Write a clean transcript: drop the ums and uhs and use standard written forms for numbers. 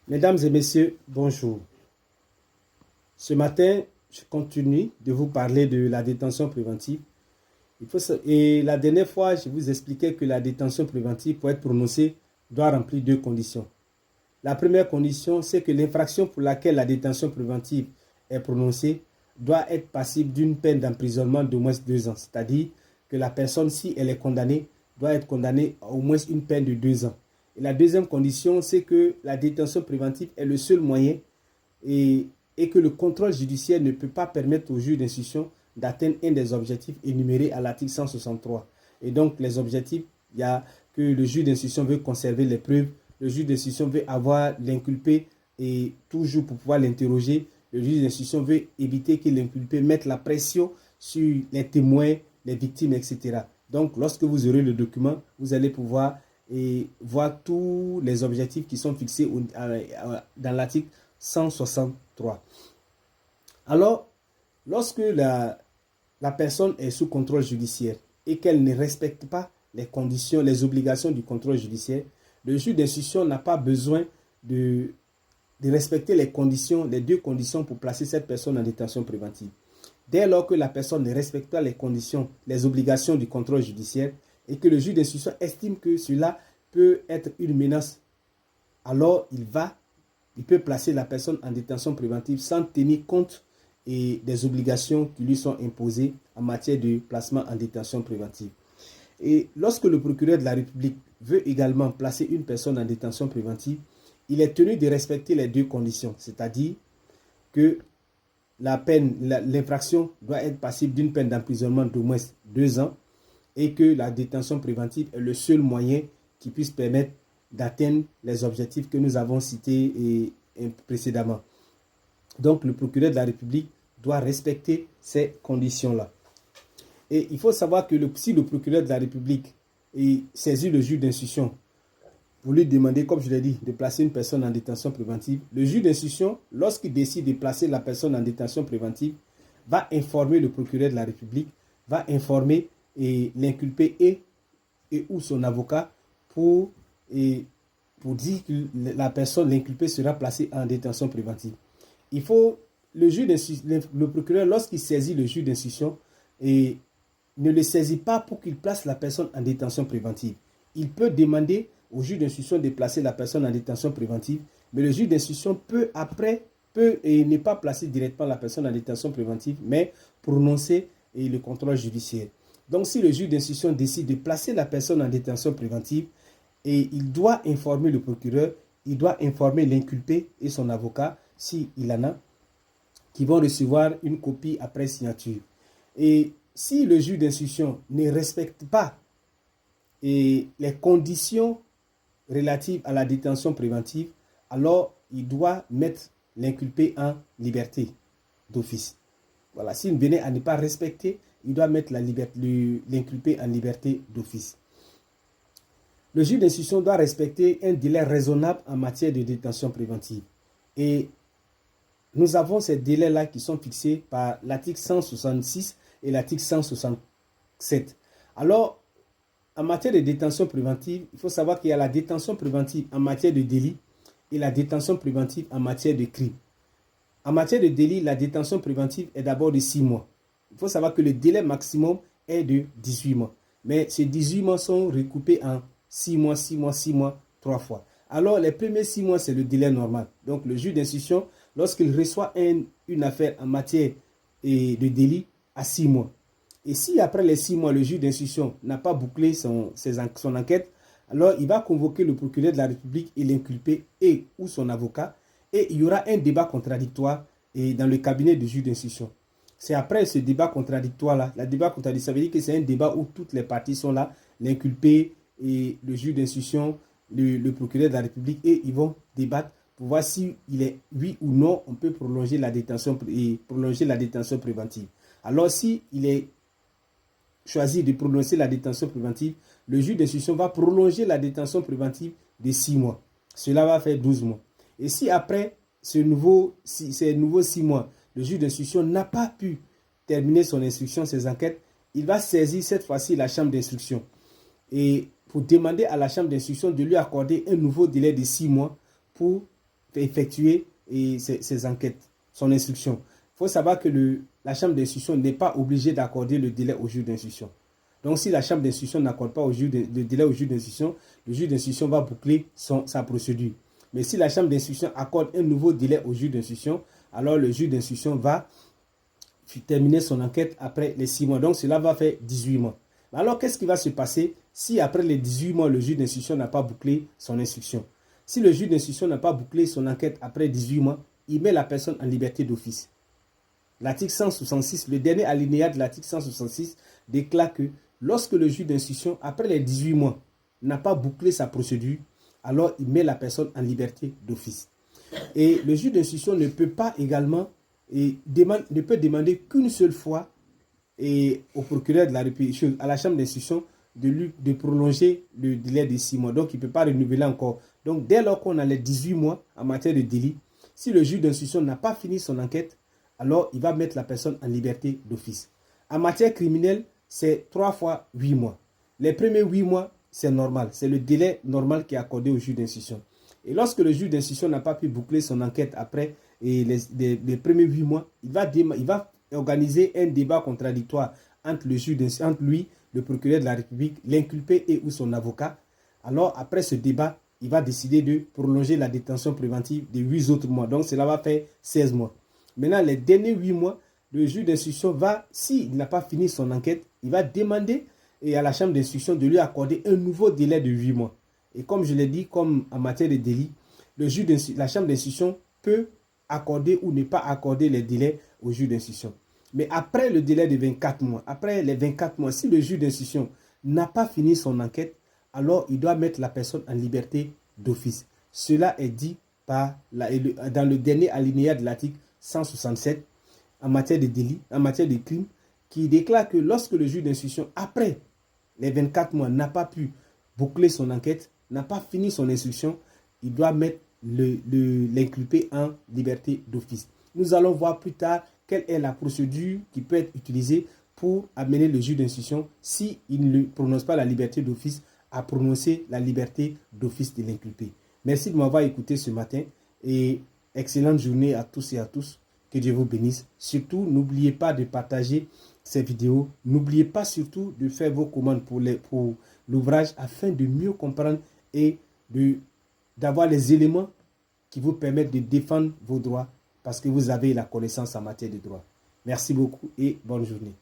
Mesdames et messieurs, bonjour. Ce matin, je continue de vous parler de la détention préventive. Et la dernière fois, je vous expliquais que la détention préventive, pour être prononcée, doit remplir deux conditions. La première condition, c'est que l'infraction pour laquelle la détention préventive est prononcée doit être passible d'une peine d'emprisonnement d'au moins 2 ans. C'est-à-dire que la personne, si elle est condamnée, doit être condamnée à au moins une peine de 2 ans. Et la deuxième condition, c'est que la détention préventive est le seul moyen et que le contrôle judiciaire ne peut pas permettre au juge d'instruction d'atteindre un des objectifs énumérés à l'article 163. Et donc, les objectifs, il y a que le juge d'instruction veut conserver les preuves, le juge d'instruction veut avoir l'inculpé et toujours pour pouvoir l'interroger, le juge d'instruction veut éviter que l'inculpé mette la pression sur les témoins, les victimes, etc. Donc, lorsque vous aurez le document, vous allez pouvoir voir tous les objectifs qui sont fixés dans l'article 163. Alors, lorsque la personne est sous contrôle judiciaire et qu'elle ne respecte pas les conditions, les obligations du contrôle judiciaire, le juge d'instruction n'a pas besoin de respecter les conditions, les deux conditions pour placer cette personne en détention préventive. Dès lors que la personne ne respecte pas les conditions, les obligations du contrôle judiciaire et que le juge d'instruction estime que cela peut être une menace, alors il peut placer la personne en détention préventive sans tenir compte des obligations qui lui sont imposées en matière de placement en détention préventive. Et lorsque le procureur de la République veut également placer une personne en détention préventive, il est tenu de respecter les deux conditions, c'est-à-dire que l'infraction doit être passible d'une peine d'emprisonnement d'au moins 2 ans et que la détention préventive est le seul moyen qui puisse permettre d'atteindre les objectifs que nous avons cités précédemment. Donc, le procureur de la République doit respecter ces conditions-là. Et il faut savoir que si le procureur de la République saisit le juge d'instruction pour lui demander, comme je l'ai dit, de placer une personne en détention préventive, le juge d'instruction, lorsqu'il décide de placer la personne en détention préventive, va informer le procureur de la République, va informer l'inculpé et ou son avocat pour dire que l'inculpé sera placé en détention préventive. Le procureur, lorsqu'il saisit le juge d'instruction, ne le saisit pas pour qu'il place la personne en détention préventive. Il peut demander au juge d'instruction de placer la personne en détention préventive, mais le juge d'instruction peut ne pas placer directement la personne en détention préventive, mais prononcer le contrôle judiciaire. Donc, si le juge d'instruction décide de placer la personne en détention préventive, il doit informer le procureur, il doit informer l'inculpé et son avocat, s'il en a, qui vont recevoir une copie après signature. Et si le juge d'instruction ne respecte pas les conditions relatives à la détention préventive, alors il doit mettre l'inculpé en liberté d'office. Voilà, s'il venait à ne pas respecter, il doit mettre l'inculpé en liberté d'office. Le juge d'instruction doit respecter un délai raisonnable en matière de détention préventive. Et nous avons ces délais-là qui sont fixés par l'article 166 et l'article 167. Alors, en matière de détention préventive, il faut savoir qu'il y a la détention préventive en matière de délit et la détention préventive en matière de crime. En matière de délit, la détention préventive est d'abord de 6 mois. Il faut savoir que le délai maximum est de 18 mois. Mais ces 18 mois sont recoupés en 6 mois, 6 mois, 6 mois, 3 fois. Alors, les premiers 6 mois, c'est le délai normal. Donc, le juge d'instruction, lorsqu'il reçoit une affaire en matière de délit, à 6 mois. Et si après les 6 mois, le juge d'instruction n'a pas bouclé son enquête, alors il va convoquer le procureur de la République et l'inculpé et ou son avocat, et il y aura un débat contradictoire dans le cabinet du juge d'instruction. C'est après ce débat contradictoire-là, ça veut dire que c'est un débat où toutes les parties sont là, l'inculpé et le juge d'instruction, le procureur de la République, et ils vont débattre pour voir si il est oui ou non, on peut prolonger la détention préventive. Alors, si il est choisi de prolonger la détention préventive, le juge d'instruction va prolonger la détention préventive de 6 mois. Cela va faire 12 mois. Et si après ces nouveaux 6 mois, le juge d'instruction n'a pas pu terminer son instruction, ses enquêtes, il va saisir cette fois-ci la chambre d'instruction. Et pour demander à la chambre d'instruction de lui accorder un nouveau délai de 6 mois pour effectuer ses enquêtes, son instruction. Il faut savoir que la chambre d'instruction n'est pas obligée d'accorder le délai au juge d'instruction. Donc, si la chambre d'instruction n'accorde pas le délai au juge d'instruction, le juge d'instruction va boucler sa procédure. Mais si la chambre d'instruction accorde un nouveau délai au juge d'instruction, alors le juge d'instruction va terminer son enquête après les 6 mois. Donc, cela va faire 18 mois. Alors, qu'est-ce qui va se passer si après les 18 mois, le juge d'instruction n'a pas bouclé son instruction? Si le juge d'instruction n'a pas bouclé son enquête après 18 mois, il met la personne en liberté d'office. L'article 166, le dernier alinéa de l'article 166 déclare que lorsque le juge d'instruction, après les 18 mois, n'a pas bouclé sa procédure, alors il met la personne en liberté d'office. Et le juge d'instruction ne peut pas également, ne peut demander qu'une seule fois au procureur de la République, à la chambre d'instruction, de prolonger le délai de 6 mois. Donc, il ne peut pas renouveler encore. Donc, dès lors qu'on a les 18 mois en matière de délit, si le juge d'instruction n'a pas fini son enquête, alors il va mettre la personne en liberté d'office. En matière criminelle, c'est 3 fois 8 mois. Les premiers 8 mois, c'est normal. C'est le délai normal qui est accordé au juge d'instruction. Et lorsque le juge d'instruction n'a pas pu boucler son enquête après les premiers 8 mois, il va organiser un débat contradictoire entre lui, le procureur de la République, l'inculpé et ou son avocat. Alors, après ce débat, il va décider de prolonger la détention préventive de 8 autres mois. Donc, cela va faire 16 mois. Maintenant, les derniers 8 mois, le juge d'instruction va, s'il n'a pas fini son enquête, il va demander à la chambre d'instruction de lui accorder un nouveau délai de 8 mois. Et comme je l'ai dit, comme en matière de délit, la chambre d'instruction peut accorder ou ne pas accorder les délais au juge d'instruction. Mais après le délai de 24 mois, après les 24 mois, si le juge d'instruction n'a pas fini son enquête, alors il doit mettre la personne en liberté d'office. Cela est dit dans le dernier alinéa de l'article 167 en matière de délit, en matière de crime, qui déclare que lorsque le juge d'instruction, après les 24 mois, n'a pas pu boucler son enquête, n'a pas fini son instruction, il doit mettre l'inculpé en liberté d'office. Nous allons voir plus tard quelle est la procédure qui peut être utilisée pour amener le juge d'instruction, s'il ne prononce pas la liberté d'office, à prononcer la liberté d'office de l'inculpé. Merci de m'avoir écouté ce matin et excellente journée à tous et à tous. Que Dieu vous bénisse. Surtout, n'oubliez pas de partager ces vidéos. N'oubliez pas surtout de faire vos commandes pour l'ouvrage afin de mieux comprendre et d'avoir les éléments qui vous permettent de défendre vos droits parce que vous avez la connaissance en matière de droit. Merci beaucoup et bonne journée.